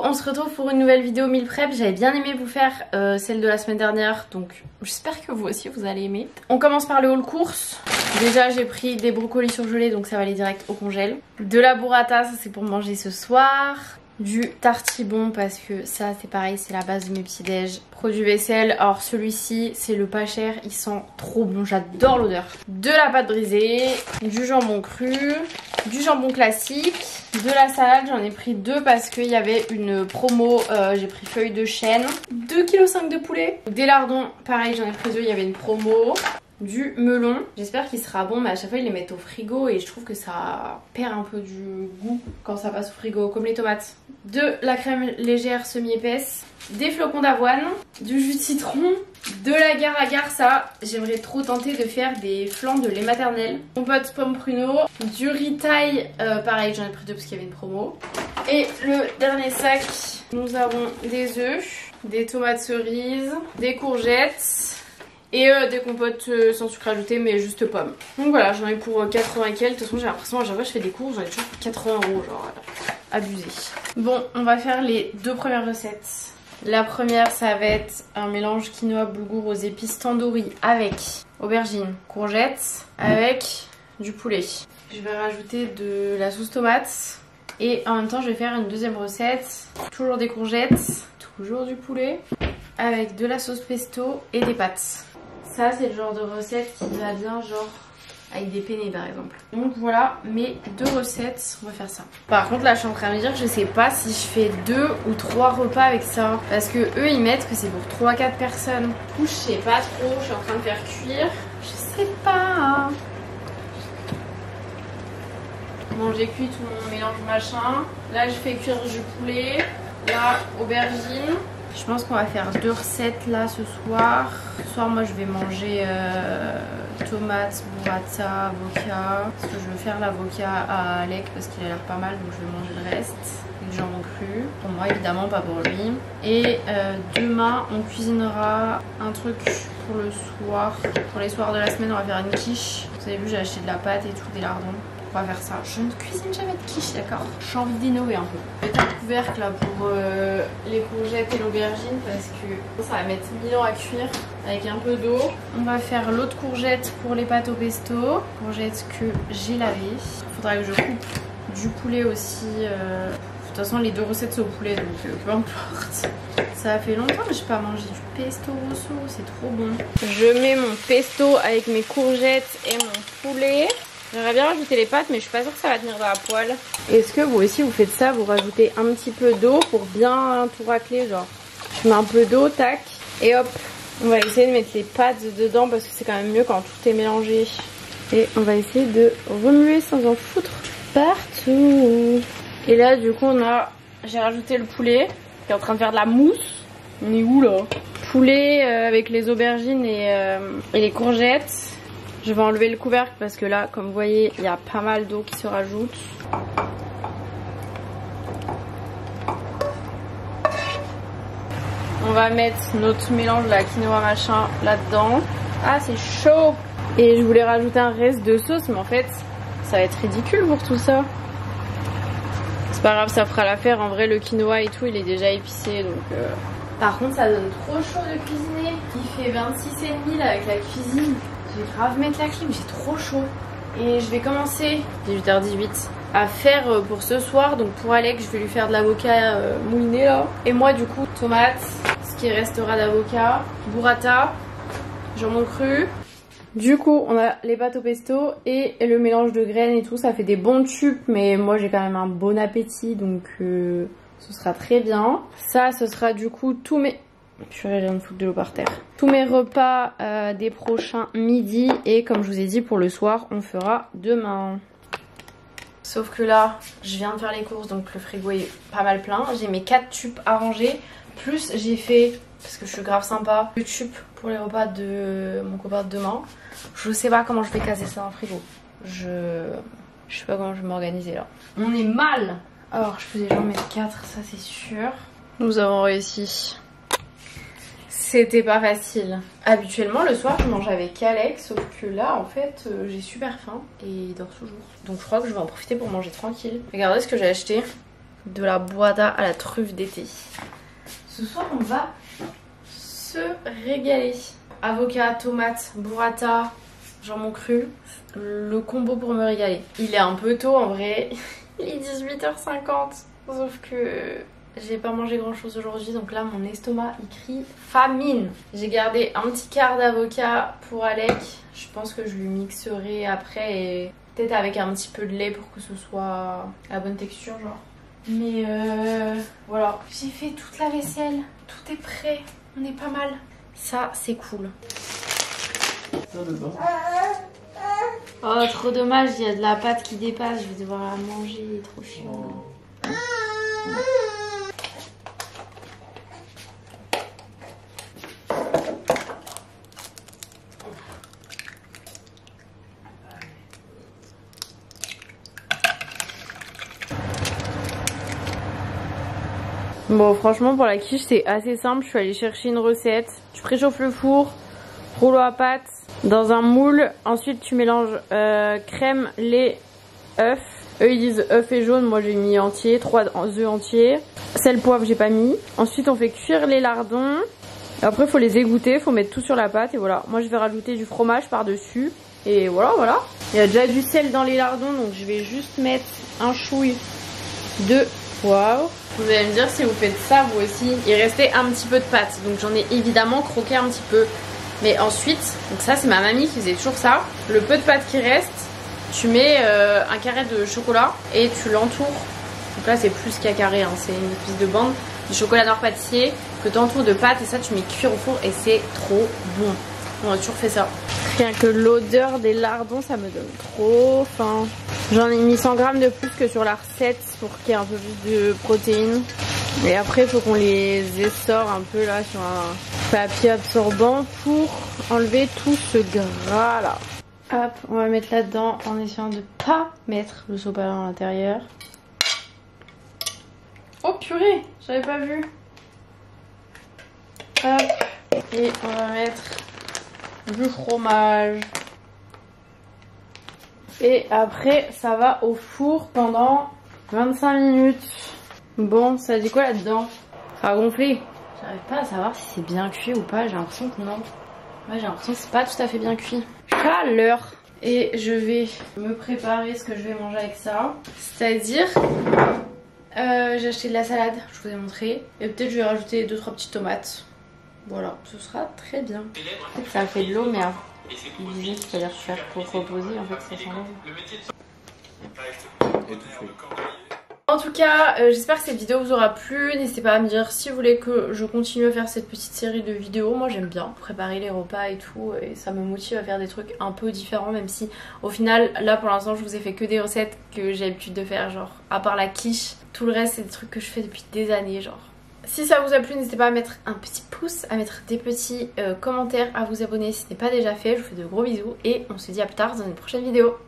on se retrouve pour une nouvelle vidéo meal prep. J'avais bien aimé vous faire celle de la semaine dernière, donc j'espère que vous aussi vous allez aimer. On commence par le haul course. Déjà j'ai pris des brocolis surgelés, donc ça va aller direct au congèle. De la burrata, ça c'est pour manger ce soir. Du tartibon parce que ça c'est pareil, c'est la base de mes petits déj. Produit vaisselle, alors celui-ci c'est le pas cher, il sent trop bon, j'adore l'odeur. De la pâte brisée, du jambon cru, du jambon classique, de la salade, j'en ai pris 2 parce qu'il y avait une promo, j'ai pris feuille de chêne, 2,5 kg de poulet. Des lardons, pareil j'en ai pris 2, il y avait une promo. Du melon, j'espère qu'il sera bon, mais à chaque fois ils les mettent au frigo et je trouve que ça perd un peu du goût quand ça passe au frigo, comme les tomates. De la crème légère semi-épaisse, des flocons d'avoine, du jus de citron, de l'agar-agar, ça j'aimerais trop tenter de faire des flancs de lait maternel, compote pomme pruneau, du riz thaï, pareil j'en ai pris 2 parce qu'il y avait une promo. Et le dernier sac, nous avons des œufs, des tomates cerises, des courgettes. Et des compotes sans sucre ajouté mais juste pommes. Donc voilà, j'en ai pour 80 et quelques. De toute façon j'ai l'impression à chaque fois que je fais des courses j'en ai toujours pour 80 €, genre abusé. Bon, on va faire les 2 premières recettes. La première ça va être un mélange quinoa boulgour aux épices tandoori avec aubergines, courgettes, avec du poulet. Je vais rajouter de la sauce tomate. Et en même temps je vais faire une deuxième recette. Toujours des courgettes, toujours du poulet, avec de la sauce pesto et des pâtes. Ça c'est le genre de recette qui va bien genre avec des penne par exemple. Donc voilà mes 2 recettes, on va faire ça. Par contre là je suis en train de me dire que je sais pas si je fais 2 ou 3 repas avec ça. Parce que eux ils mettent que c'est pour 3-4 personnes. Du coup je sais pas trop, je suis en train de faire cuire. Je sais pas. Bon j'ai cuit tout mon mélange machin. Là je fais cuire du poulet. Là aubergine. Je pense qu'on va faire 2 recettes là ce soir. Ce soir moi je vais manger tomates, burrata, avocat. Parce que je veux faire l'avocat à Alec parce qu'il a l'air pas mal, donc je vais manger le reste. Et du jambon cru. Pour moi évidemment, pas pour lui. Et demain on cuisinera un truc pour le soir. Pour les soirs de la semaine on va faire une quiche. Vous avez vu j'ai acheté de la pâte et tout, des lardons. On va faire ça. Je ne cuisine jamais de quiche, d'accord? J'ai envie d'innover un peu. Je vais mettre un couvercle là pour les courgettes et l'aubergine parce que ça va mettre 1000 ans à cuire avec un peu d'eau. On va faire l'autre courgette pour les pâtes au pesto. Courgette que j'ai lavée. Il faudra que je coupe du poulet aussi. De toute façon les 2 recettes c'est au poulet donc peu importe. Ça fait longtemps que j'ai pas mangé du pesto rosso, c'est trop bon. Je mets mon pesto avec mes courgettes et mon poulet. J'aimerais bien rajouter les pâtes mais je suis pas sûre que ça va tenir dans la poêle. Est-ce que vous aussi vous faites ça, vous rajoutez un petit peu d'eau pour bien tout racler genre? Je mets un peu d'eau, tac, et hop. On va essayer de mettre les pâtes dedans parce que c'est quand même mieux quand tout est mélangé. Et on va essayer de remuer sans en foutre partout. Et là du coup j'ai rajouté le poulet qui est en train de faire de la mousse. On est où là? Poulet avec les aubergines et les courgettes. Je vais enlever le couvercle parce que là, comme vous voyez, il y a pas mal d'eau qui se rajoute. On va mettre notre mélange de la quinoa machin là-dedans. Ah, c'est chaud! Et je voulais rajouter un reste de sauce, mais en fait, ça va être ridicule pour tout ça. C'est pas grave, ça fera l'affaire. En vrai, le quinoa et tout, il est déjà épicé, donc... Par contre, ça donne trop chaud de cuisiner. Il fait 26,5 là avec la cuisine. Je vais grave mettre la clim, j'ai trop chaud. Et je vais commencer, 18h18, à faire pour ce soir. Donc pour Alex, je vais lui faire de l'avocat mouliné là. Et moi du coup, tomates, ce qui restera d'avocat, burrata, jambon cru. Du coup, on a les pâtes au pesto et le mélange de graines et tout. Ça fait des bons tubes, mais moi j'ai quand même un bon appétit. Donc ce sera très bien. Ça, ce sera du coup tous mes... Purée, je viens de foutre de l'eau par terre. Tous mes repas des prochains midi. Et comme je vous ai dit, pour le soir, on fera demain. Sauf que là, je viens de faire les courses, donc le frigo est pas mal plein. J'ai mes 4 tubes à ranger. Plus j'ai fait, parce que je suis grave sympa, 2 tubes pour les repas de mon copain de demain. Je sais pas comment je vais caser ça dans le frigo. Je sais pas comment je vais m'organiser là. On est mal. Alors, je peux déjà en mettre 4, ça c'est sûr. Nous avons réussi. C'était pas facile. Habituellement le soir je mange avec Alex, sauf que là en fait j'ai super faim et il dort toujours. Donc je crois que je vais en profiter pour manger tranquille. Regardez ce que j'ai acheté. de la boada à la truffe d'été. Ce soir on va se régaler. Avocat, tomate, burrata, jambon cru. Le combo pour me régaler. Il est un peu tôt en vrai. Il est 18h50. Sauf que j'ai pas mangé grand chose aujourd'hui. Donc là mon estomac il crie famine. J'ai gardé un petit quart d'avocat pour Alec. Je pense que je lui mixerai après et peut-être avec un petit peu de lait pour que ce soit la bonne texture genre. Mais voilà. J'ai fait toute la vaisselle. Tout est prêt. On est pas mal. Ça c'est cool. Oh trop dommage, il y a de la pâte qui dépasse. Je vais devoir la manger. Trop chiant. Bon franchement pour la quiche c'est assez simple, je suis allée chercher une recette. Tu préchauffes le four, rouleau à pâte dans un moule. Ensuite tu mélanges crème, lait, œufs. Eux ils disent œufs et jaune, moi j'ai mis entier, 3 œufs entiers. Sel, poivre j'ai pas mis. Ensuite on fait cuire les lardons. Après faut les égoutter, faut mettre tout sur la pâte et voilà. Moi je vais rajouter du fromage par dessus. Et voilà. Il y a déjà du sel dans les lardons donc je vais juste mettre un chouille de poivre. Vous allez me dire si vous faites ça vous aussi. Il restait un petit peu de pâte donc j'en ai évidemment croqué un petit peu. Mais ensuite, donc ça c'est ma mamie qui faisait toujours ça. Le peu de pâte qui reste, tu mets un carré de chocolat et tu l'entoures. Donc là c'est plus qu'un carré, hein, c'est une espèce de bande de chocolat noir pâtissier que tu entoures de pâte et ça tu mets cuire au four et c'est trop bon. On a toujours fait ça. Rien que l'odeur des lardons ça me donne trop faim. J'en ai mis 100 grammes de plus que sur la recette pour qu'il y ait un peu plus de protéines. Et après il faut qu'on les essore un peu là sur un papier absorbant pour enlever tout ce gras là. Hop, on va mettre là-dedans en essayant de pas mettre le sopalin à l'intérieur. Oh purée, j'avais pas vu. Hop, et on va mettre du fromage. Et après ça va au four pendant 25 minutes. Bon, ça dit quoi là-dedans? Ça a gonflé. J'arrive pas à savoir si c'est bien cuit ou pas, j'ai l'impression que non. Ouais, j'ai l'impression que c'est pas tout à fait bien cuit. Chaleur. Et je vais me préparer ce que je vais manger avec ça. C'est-à-dire, j'ai acheté de la salade, je vous ai montré. Et peut-être je vais rajouter 2-3 petites tomates. Voilà, ce sera très bien. En fait, ça a fait de l'eau, mais il disait qu'il fallait refaire pour reposer. En fait, ça s'enlève. En tout cas, j'espère que cette vidéo vous aura plu. N'hésitez pas à me dire si vous voulez que je continue à faire cette petite série de vidéos. Moi j'aime bien préparer les repas et tout. Et ça me motive à faire des trucs un peu différents. Même si au final, là pour l'instant je vous ai fait que des recettes que j'ai l'habitude de faire. Genre à part la quiche, tout le reste c'est des trucs que je fais depuis des années. Genre si ça vous a plu, n'hésitez pas à mettre un petit pouce, à mettre des petits commentaires, à vous abonner si ce n'est pas déjà fait. Je vous fais de gros bisous et on se dit à plus tard dans une prochaine vidéo.